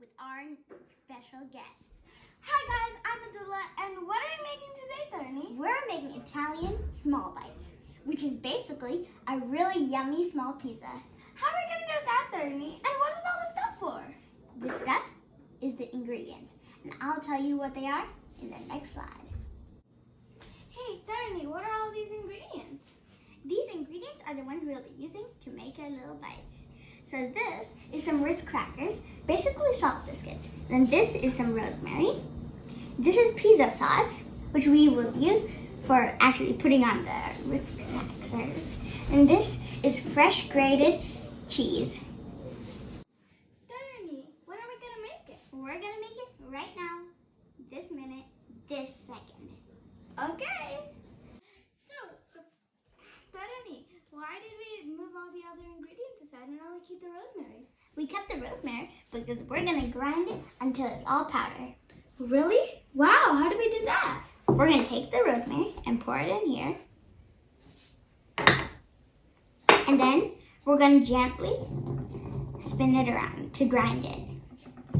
with our special guest. Hi guys, I'm Madhu, and what are we making today, Tharani? We're making Italian small bites, which is basically a really yummy small pizza. How are we going to do that, Tharani? And what is all the stuff for? The stuff is the ingredients, and I'll tell you what they are in the next slide. Hey, Tharani, what are all these ingredients? These ingredients are the ones we'll be using to make our little bites. So this is some Ritz crackers, basically salt biscuits. Then this is some rosemary. This is pizza sauce, which we will use for actually putting on the Ritz crackers. And this is fresh grated cheese. Tharani, when are we gonna make it? We're gonna make it right now, this minute, this second. Okay. So, Tharani, why did we move all the other ingredients aside and only keep the rosemary? We kept the rosemary because we're gonna grind it until it's all powder. Really? Wow, how do we do that? We're gonna take the rosemary and pour it in here. And then we're gonna gently spin it around to grind it.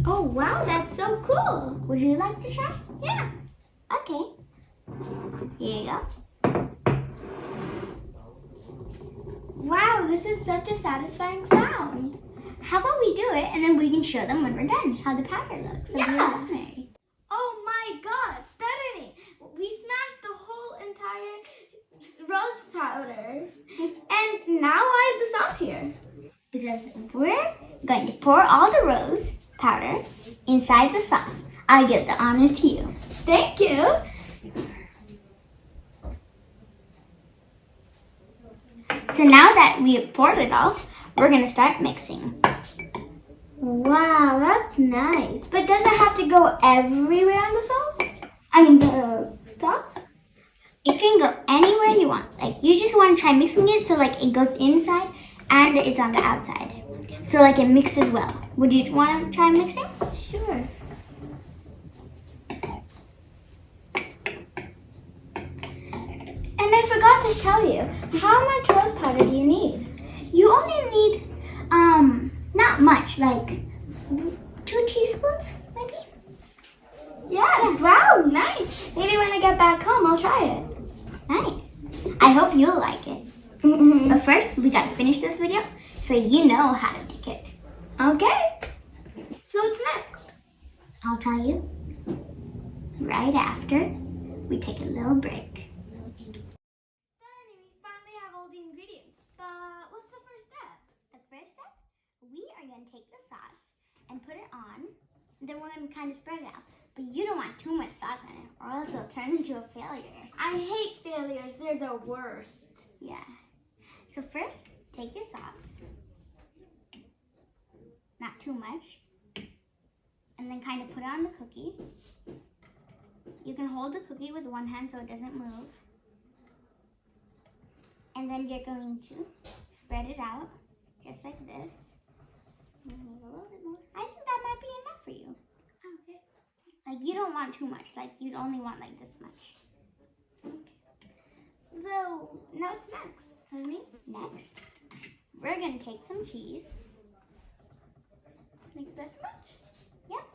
Oh wow, that's so cool. Would you like to try? Yeah. Okay. Here you go. Wow, this is such a satisfying sound. How about we do it and then we can show them when we're done how the powder looks. Yeah. Rosemary. Oh my God, Tharani, we smashed the whole entire rose powder. And now why is the sauce here? Because we're going to pour all the rose powder inside the sauce. I give the honors to you. Thank you. So now that we have poured it all, we're going to start mixing. Wow, that's nice. But does it have to go everywhere on the the sauce? It can go anywhere you want. Like, you just want to try mixing it so like it goes inside and it's on the outside. So like it mixes well. Would you want to try mixing? Sure. And I forgot to tell you, how much rose powder do you need? You only need, not much, like 2 teaspoons, maybe? Yeah, wow, nice. Maybe when I get back home, I'll try it. Nice. I hope you'll like it. But first, we gotta finish this video so you know how to make it. Okay. So what's next? I'll tell you right after we take a little break. We finally have all the ingredients, but what's the first step? The first step, we are going to take the sauce and put it on, and then we're going to kind of spread it out. But you don't want too much sauce in it, or else it'll turn into a failure. I hate failures, they're the worst. Yeah. So first, take your sauce, not too much, and then kind of put it on the cookie. You can hold the cookie with one hand so it doesn't move. And then you're going to spread it out, just like this. A little bit more. I think that might be enough for you. Okay. Like, you don't want too much. Like, you'd only want like this much. Okay. So, now what's next, honey? Next, we're going to take some cheese. Like this much. Yep.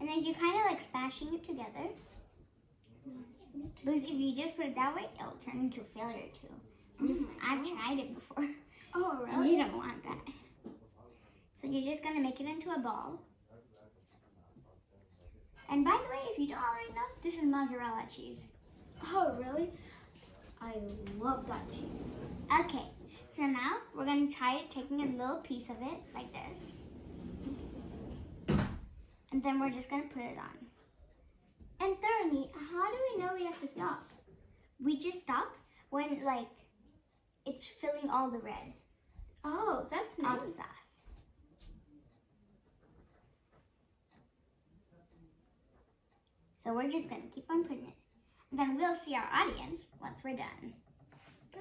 And then you're kind of like smashing it together. Because if you just put it that way, it'll turn into a failure too. I've tried it before. Oh, really? And you don't want that. So you're just going to make it into a ball. And by the way, if you don't already know, this is mozzarella cheese. Oh, really? I love that cheese. Okay, so now we're going to try it, taking a little piece of it, like this. And then we're just going to put it on. And Tharani, how do we know we have to stop? We just stop when, like, it's filling all the red. Oh, that's nice. All the sauce. So we're just going to keep on putting it. And then we'll see our audience once we're done. Bye.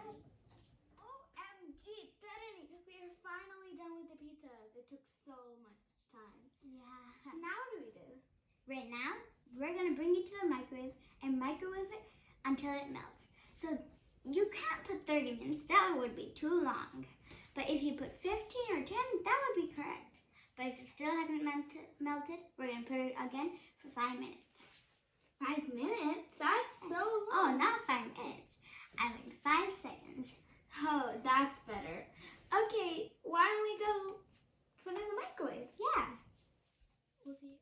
OMG, Tharani, we are finally done with the pizzas. It took so much time. Yeah. Now what do we do? Right now, we're going to bring it to the microwave and microwave it until it melts. So you can't put 30 minutes, that would be too long. But if you put 15 or 10, that would be correct. But if it still hasn't melted, we're going to put it again for 5 minutes. 5 minutes? That's so long. Oh, not 5 minutes. I mean 5 seconds. Oh, that's better. Okay, why don't we go put it in the microwave? Yeah. We'll see.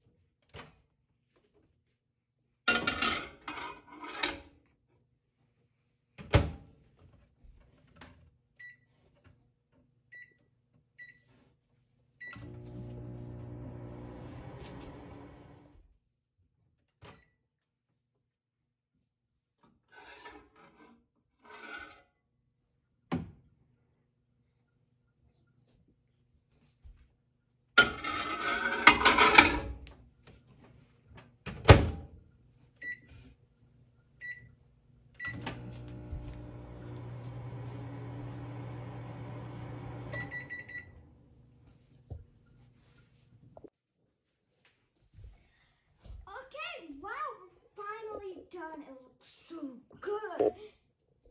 Okay, wow, we're finally done. It looks so good.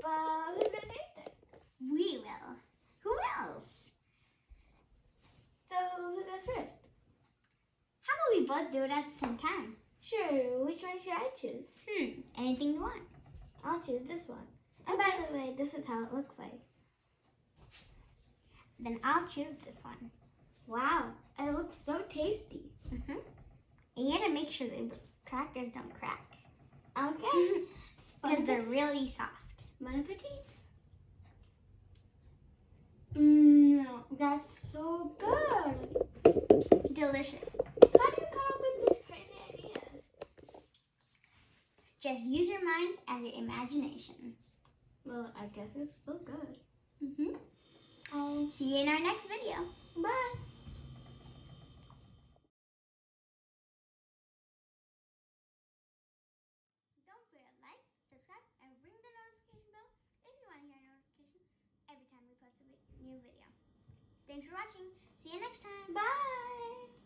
But who's gonna taste it? We will. Who else? So who goes first? How about we both do it at the same time? Sure, which one should I choose? Anything you want. I'll choose this one. And by the way, this is how it looks like. Then I'll choose this one. Wow, it looks so tasty. And you gotta make sure the crackers don't crack. Okay. Because they're really soft. Bon appetit. No, that's so good. Delicious. How do you come up with these crazy ideas? Just use your mind and your imagination. Well, I guess it's still good. See you in our next video. Bye. Don't forget to like, subscribe, and ring the notification bell if you want to hear a notification every time we post a new video. Thanks for watching. See you next time. Bye.